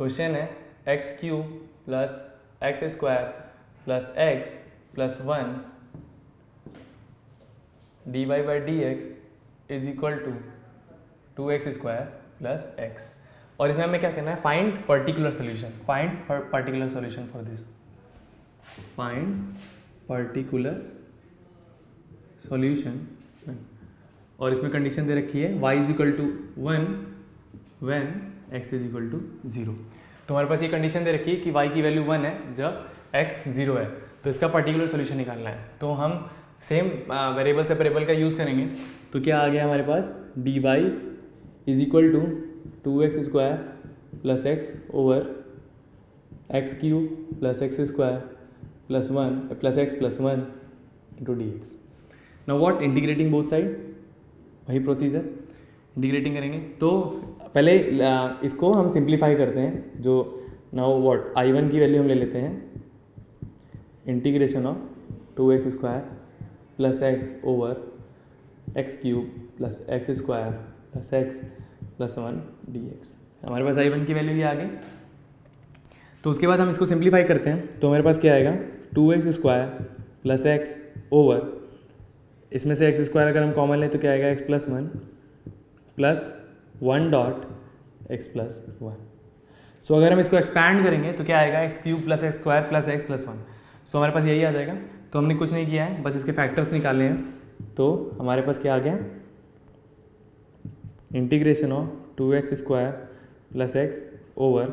Question है X cube plus x square plus x plus 1 dy by D X is equal to 2x square plus X. और इसमें हमें क्या करना है, find particular solution, find particular solution for this, find particular solution. और इसमें condition दे रखी है y is equal to 1 when x is equal to 0। तो हमारे पास ये कंडीशन दे रखी है कि y की वैल्यू 1 है जब x 0 है, तो इसका पर्टिकुलर सॉल्यूशन निकालना है। तो हम सेम वेरिएबल सेपरेबल का यूज़ करेंगे। तो क्या आ गया हमारे पास, d y is equal to 2x square plus x over x cube plus x square plus 1 plus x plus 1 into D x. Now what, integrating both side, वही procedure, integrating करेंगे। तो पहले इसको हम सिंप्लीफाई करते हैं। जो नाउ व्हाट, I1 की वैल्यू हम ले लेते हैं, integration of 2x square plus x over x cube plus x square plus x plus 1 D x. हमारे पास I1 की वैल्यू ये आ गई। तो उसके बाद हम इसको सिंप्लीफाई करते हैं। तो हमारे पास क्या आएगा, 2x square plus x over, इसमें से एक्स स्क्वायर अगर हम कॉमन लें तो क्या आएगा, x plus 1 plus 1 dot x plus 1। सो अगर हम इसको एक्सपैंड करेंगे तो क्या आएगा, x cube plus x square plus x plus 1। So हमारे पास यही आ जाएगा। तो हमने कुछ नहीं किया है, बस इसके फैक्टर्स निकाले हैं। तो हमारे पास क्या आ गया, integration of 2x square plus x over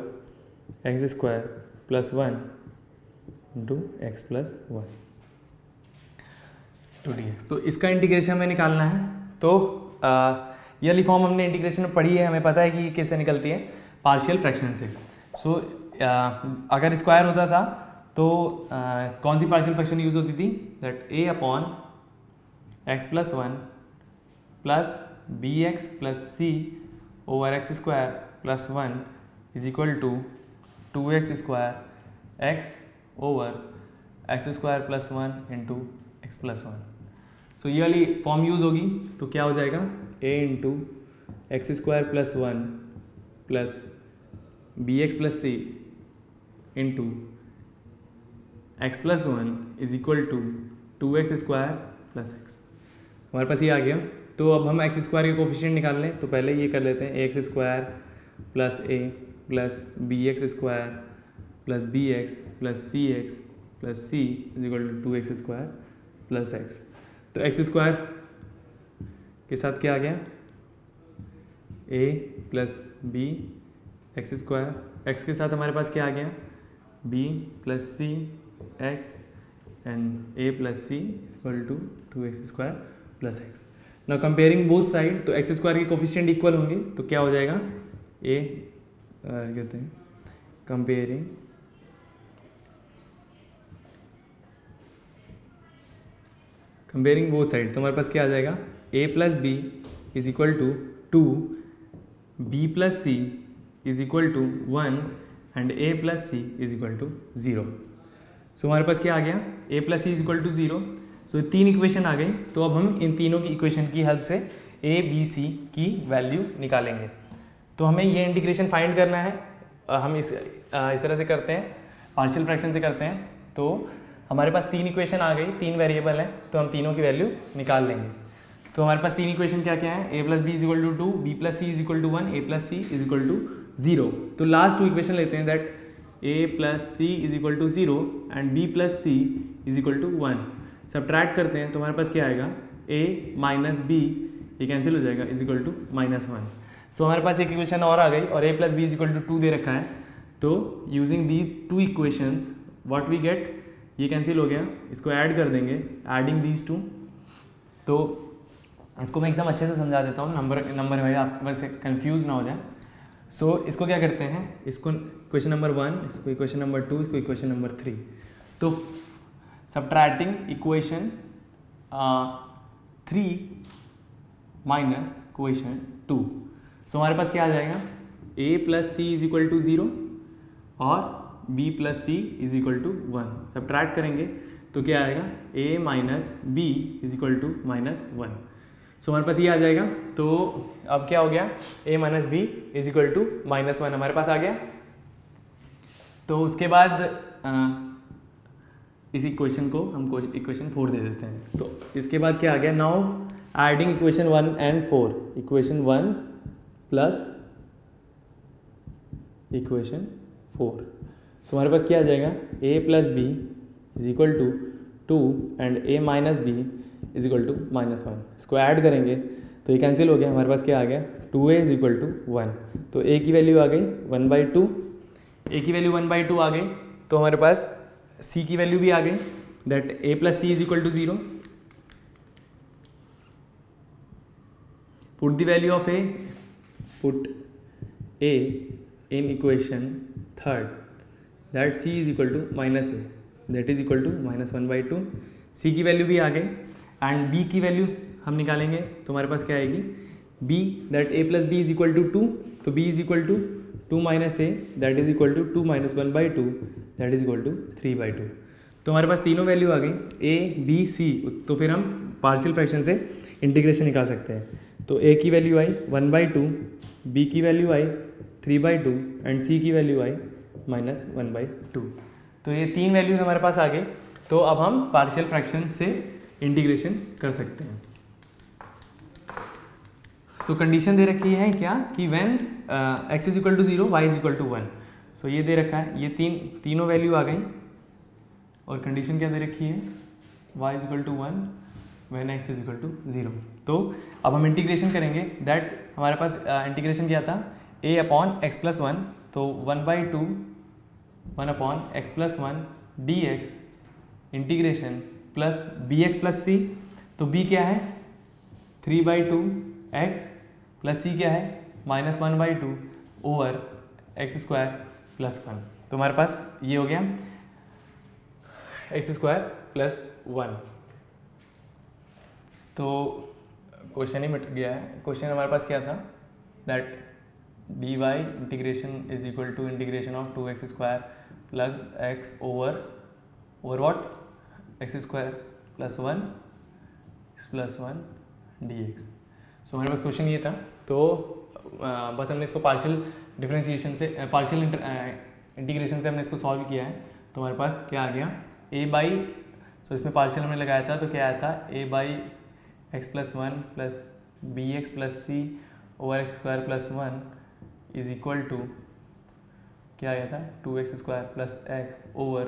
X square plus 1 into X plus 1 to D X. तो इसका इंटीग्रेशन हमें निकालना है। तो ये वाली फॉर्म हमने इंटीग्रेशन में पढ़ी है, हमें पता है कि ये किससे निकलती है, पार्शियल फ्रैक्शन से। सो अगर स्क्वायर होता था तो कौन सी पार्शियल फ्रैक्शन यूज होती थी, that a upon X plus 1 plus B X plus C over X square plus 1 is equal to 2x square X over X square plus 1 into X plus 1। So ये वाली form use होगी। तो क्या हो जाएगा, a into X square plus 1 plus B X plus C into X plus 1 is equal to 2x square plus X. हमारे पास ये आ गया। तो अब हम एक्स स्क्वायर के कोफिशिएंट निकाल लें। तो पहले ये कर लेते हैं, X square plus A plus B X square plus B X plus C X plus C is equal to 2x square plus X. तो एक्स स्क्वायर के साथ क्या आ गया, a plus B X square, X के साथ हमारे पास क्या आ गया, b plus C X and a plus C equal to 2x square plus X. Now comparing both side, तो एक्स स्क्वायर के कोफिशिएंट इक्वल होंगे। तो क्या हो जाएगा, a कहते हैं कंपेयरिंग बोथ साइड। तो हमारे पास क्या आ जाएगा, a plus B is equal to 2, b plus C is equal to 1 and a plus C is equal to 0। So हमारे पास क्या आ गया, a plus C is equal to 0। So 3 equation आ गई। तो अब हम इन तीनों की इक्वेशन की हेल्प से a b c की वैल्यू निकालेंगे। तो हमें ये इंटीग्रेशन फाइंड करना है। हम इस तरह से करते हैं, पार्शियल फ्रैक्शन से करते हैं। तो हमारे पास 3 इक्वेशन आ गई, 3 वेरिएबल हैं, तो हम तीनों की वैल्यू निकाल लेंगे। तो हमारे पास 3 इक्वेशन क्या क्या है, a plus B is equal to 2, b plus C is equal to 1, a plus C is equal to 0। तो लास्ट 2 इक्वेशन लेते हैं, that a plus C is equal to 0 and b plus C is equal to 1। Subtract करते हैं तो हमारे पास क्या आएगा, a माइनस बी, ये कैंसिल हो जाएगा, इज इक्वल टू -1। सो हमारे पास एक इक्वेशन और आ गई और a plus B is equal to 2 दे रखा है। तो using these 2 equations what we get, ये कैंसिल हो गया, इसको ऐड कर देंगे, एडिंग दीज 2। तो इसको मैं एकदम अच्छे से समझा देता हूँ, नंबर भाई आप वैसे कंफ्यूज ना हो जाए। सो इसको क्या करते हैं, इसको इक्वेशन नंबर 1, इसको इक्वेशन नंबर 2, इसको इक्वेशन नंबर 3। तो subtracting equation 3 minus equation 2। So हमारे पास क्या आ जाएगा, a plus C is equal to 0 और b plus C is equal to 1। Subtract करेंगे तो क्या आएगा, a minus B is equal to -1। So हमारे पास ये आ जाएगा। तो अब क्या हो गया, a minus B is equal to -1 हमारे पास आ गया। तो उसके बाद इस इक्वेशन को हम इक्वेशन 4 दे देते हैं। तो इसके बाद क्या आ गया, now adding equation 1 and 4, equation 1 plus equation 4। So हमारे पास क्या आ जाएगा, a plus B is equal to 2 and a minus B is equal to -1। इसको ऐड करेंगे तो ये कैंसिल हो गया, हमारे पास क्या आ गया, 2a इज इक्वल टू 1। तो a की वैल्यू आ गई 1/2, a की वैल्यू 1/2 आ गई। तो हमारे पास c की वैल्यू भी आ गई, that a plus C is equal to 0। Put the value of a, put a in equation 3rd, that c is equal to -a, that is equal to -1/2। c की value भी आ गई and b की value हम निकालेंगे तो हमारे पास क्या आएगी, b that a plus B is equal to 2, तो b is equal to 2 minus a that is equal to 2 minus 1/2 that is equal to 3/2। तो हमारे पास तीनों वैल्यू आ गई a b c। तो फिर हम पार्शियल फ्रैक्शन से इंटीग्रेशन निकाल सकते हैं। तो a की वैल्यू आई 1/2, b की वैल्यू आई 3/2 एंड c की वैल्यू आई -1/2। तो ये तीन वैल्यूज हमारे पास आ गए। तो अब हम पार्शियल फ्रैक्शन से इंटीग्रेशन कर सकते हैं। सो कंडीशन दे रखी है क्या कि when x is equal to 0 y is equal to 1। So ये दे रखा है, ये तीनों वैल्यू आ गई और कंडीशन क्या दे रखी है, y is equal to 1 when x is equal to 0। तो अब हम इंटीग्रेशन करेंगे, दैट हमारे पास इंटीग्रेशन क्या था, a अपॉन x प्लस 1, तो 1/2 1 upon x plus 1 dx integration plus bx plus c। तो b क्या है 3/2 x प्लस c क्या है -1/2 ओवर x स्क्वायर प्लस 1। तो हमारे पास ये हो गया x स्क्वायर प्लस 1। तो क्वेश्चन ही मिट गया है। क्वेश्चन हमारे पास क्या था, that dy integration is equal to integration of 2x square plus x over what x square plus 1 plus 1 dx। सो हमारे पास क्वेश्चन ये था। तो बस हमने इसको पार्शियल डिफरेंशिएशन से पार्शियल इंटीग्रेशन से हमने इसको सॉल्व किया है। तो हमारे पास क्या आ गया, a बाई, सो इसमें पार्शियल हमने लगाया था तो क्या आया था, a by X plus 1 plus B X plus C over X square plus 1 is equal to क्या आया था, 2x square plus x over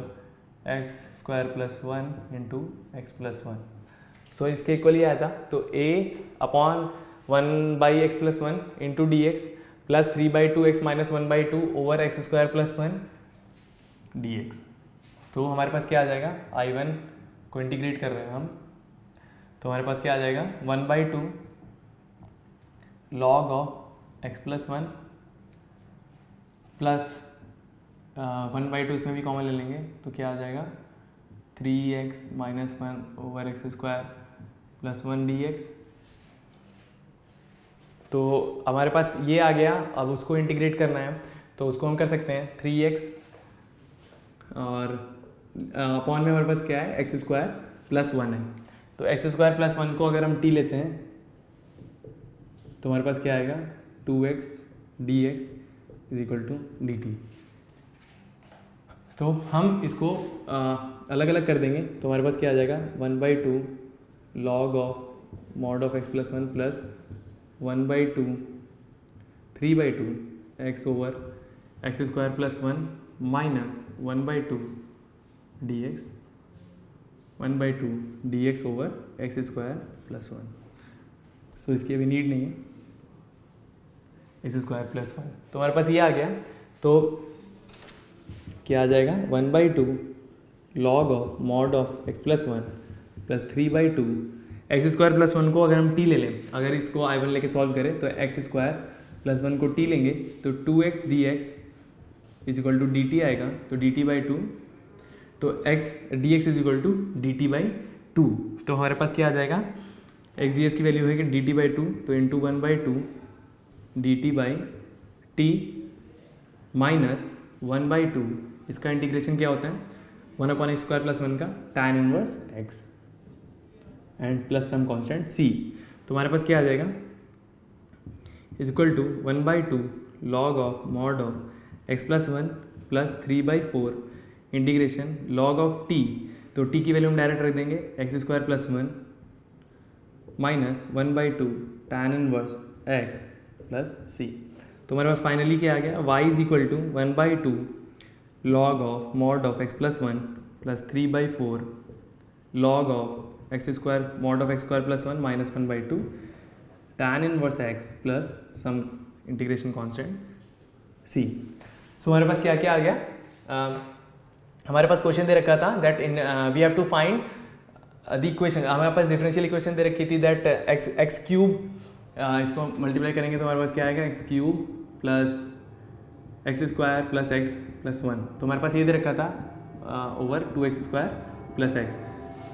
X square plus 1 into X plus 1। So इसके इक्वल ही आया था। तो a upon 1/x plus 1 into D X plus 3/2x minus 1/2 over X square plus 1 dx। तो हमारे पास क्या आ जाएगा, I1 को इंटीग्रेट कर रहे हैं हम, तो हमारे पास क्या आ जाएगा 1/2 log of x plus 1 plus 1/2 इसमें भी कॉमन ले लेंगे तो क्या आ जाएगा 3x minus 1 over X square plus 1 dx। तो हमारे पास ये आ गया। अब उसको इंटीग्रेट करना है तो उसको हम कर सकते हैं 3x और अपॉन में हमारे पास क्या है एक्स स्क्वायर प्लस 1 है। तो एक्स स्क्वायर प्लस 1 को अगर हम t लेते हैं तो हमारे पास क्या आएगा 2x dx is equal to dt। तो हम इसको अलग अलग कर देंगे तो हमारे पास क्या आ जाएगा 1/2 log of mod of x plus 1 plus 1/2 3/2 x over X square plus 1 minus 1/2 dx 1/2 dx over X square plus 1। सो इसकी अभी नीड नहीं है, एक्स स्क्वायर प्लस 1। तो हमारे पास ये आ गया। तो क्या आ जाएगा 1/2 log of mod of x plus 1 plus 3/2 x square plus 1 को अगर हम t ले लें, अगर इसको I1 लेके सॉल्व करें तो एक्स स्क्वायर प्लस 1 को t लेंगे तो 2x dx is equal to dt आएगा, तो dt/2, तो x dx is equal to dt/2। तो हमारे पास क्या आ जाएगा x dx की वैल्यू है कि dt/2, तो इंटू 1/2 dt/t माइनस 1/2, इसका इंटीग्रेशन क्या होता है 1 अपॉन एक्स स्क्वायर प्लस 1 का tan inverse x and plus some constant c। तो हमारे पास क्या आ जाएगा is equal to 1/2 log of mod of x plus 1 plus 3/4 integration log of t, तो टी की वैल्यू हम डायरेक्ट रख देंगे x² plus 1 minus 1/2 tan inverse x plus c. तो हमारे पास फाइनली क्या आ गया, y is equal to 1/2 log of mod of x plus 1 plus 3/4 log of x² mod of x² plus 1 minus 1/2 tan inverse x plus some integration constant c। So हमारे पास क्या क्या आ गया, हमारे पास क्वेश्चन दे रखा था that in we have to find the equation, हमारे पास डिफरेंशियल इक्वेशन दे रखी थी दैट एक्स क्यूब, इसको मल्टीप्लाई करेंगे तो हमारे पास क्या आएगा x³ plus x² plus x plus 1, तो हमारे पास ये दे रखा था over 2x² plus x।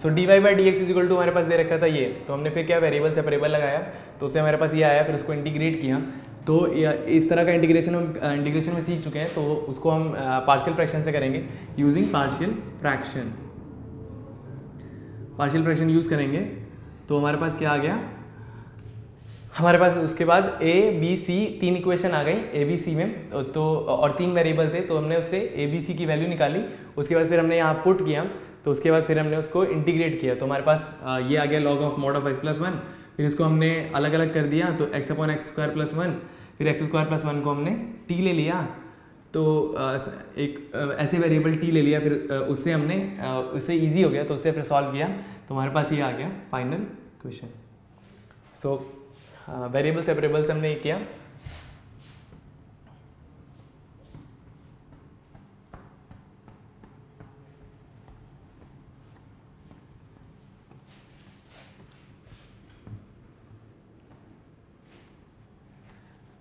So dy/dx is equal to हमारे पास दे रखा था ये, तो हमने फिर क्या वेरिएबल सेपरेबल लगाया, तो उससे हमारे पास ये आया, फिर उसको इंटीग्रेट किया, तो इस तरह का इंटीग्रेशन हम इंटीग्रेशन में सीख चुके हैं, तो उसको हम पार्शियल फ्रैक्शन से करेंगे using partial fraction. Partial fraction use करेंगे तो हमारे पास क्या आ गया, हमारे पास उसके बाद a b c 3 इक्वेशन आ गई a b c में, तो और 3 वेरिएबल थे, तो हमने उससे a b c की वैल्यू निकाली, उसके बाद फिर हमने यहाँ पुट किया, तो उसके बाद फिर हमने उसको इंटीग्रेट किया, तो हमारे पास ये आ गया log of mod of x plus 1, फिर इसको हमने अलग अलग कर दिया, तो x/x² प्लस 1, फिर x² प्लस 1 को हमने t ले लिया, तो एक ऐसे वेरिएबल t ले लिया, फिर उससे हमने उससे इजी हो गया, तो उससे फिर सॉल्व किया, तो हमारे पास ये आ गया final question. So variable separable से हमने ये किया।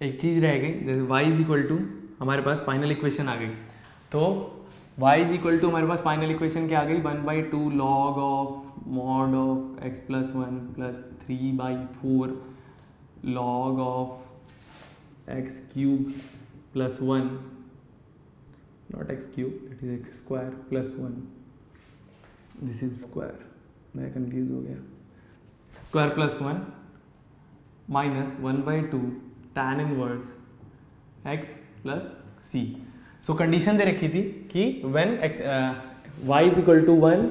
एक चीज़ रह गई, जैसे y इज इक्वल टू हमारे पास फाइनल इक्वेशन आ गई, तो y इज इक्वल टू हमारे पास फाइनल इक्वेशन क्या आ गई, 1/2 log of mod of x plus 1 plus 3/4 log of x³ plus 1, not x³ it is x² plus 1, this is square, मैं confuse हो गया, square plus 1 minus 1/2 tan inverse x plus c। So condition दे रखी थी कि when x y is equal to 1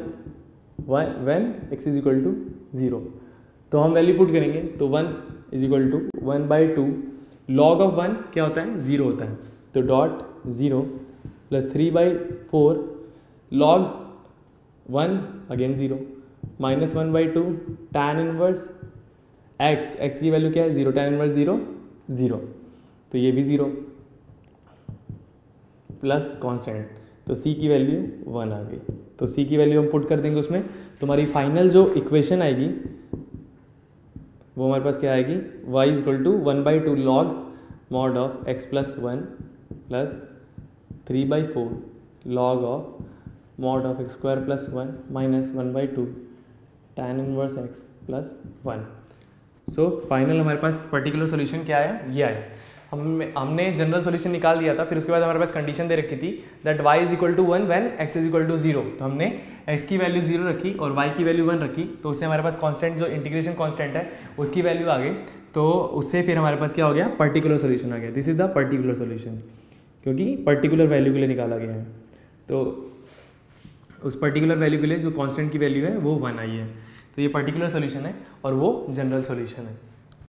when x is equal to 0, तो हम value put करेंगे, तो 1 is equal to 1/2 log of 1 क्या होता है, 0 होता है, तो dot 0 plus 3/4 log 1 again 0 minus 1/2 tan inverse x की वैल्यू क्या है 0, tan इनवर्स 0 0, तो ये भी 0 प्लस कांस्टेंट, तो c की वैल्यू 1 आ गई, तो c की वैल्यू हम पुट कर देंगे उसमें, तो हमारी फाइनल जो इक्वेशन आएगी वो हमारे पास क्या आएगी, y is equal to 1/2 log mod of x plus 1 plus 3/4 log of mod of x² plus 1 minus 1/2 tan inverse x plus 1। So final हमारे पास पर्टिकुलर सोल्यूशन क्या आया, ये आया। हमने जनरल सोल्यूशन निकाल दिया था, फिर उसके बाद हमारे पास कंडीशन दे रखी थी that y is equal to 1 when x is equal to 0, तो हमने x की वैल्यू 0 रखी और y की वैल्यू 1 रखी, तो उससे हमारे पास कांस्टेंट जो इंटीग्रेशन कांस्टेंट है उसकी वैल्यू आ गई, तो उससे फिर हमारे पास क्या हो गया, पर्टिकुलर सोल्यूशन आ गया, this is the particular solution, क्योंकि पर्टिकुलर वैल्यू के लिए निकाला गया है, तो उस पर्टिकुलर वैल्यू के लिए जो कांस्टेंट की वैल्यू है वो 1 आई है, तो ये पर्टिकुलर सोल्यूशन है और वो जनरल सोल्यूशन है।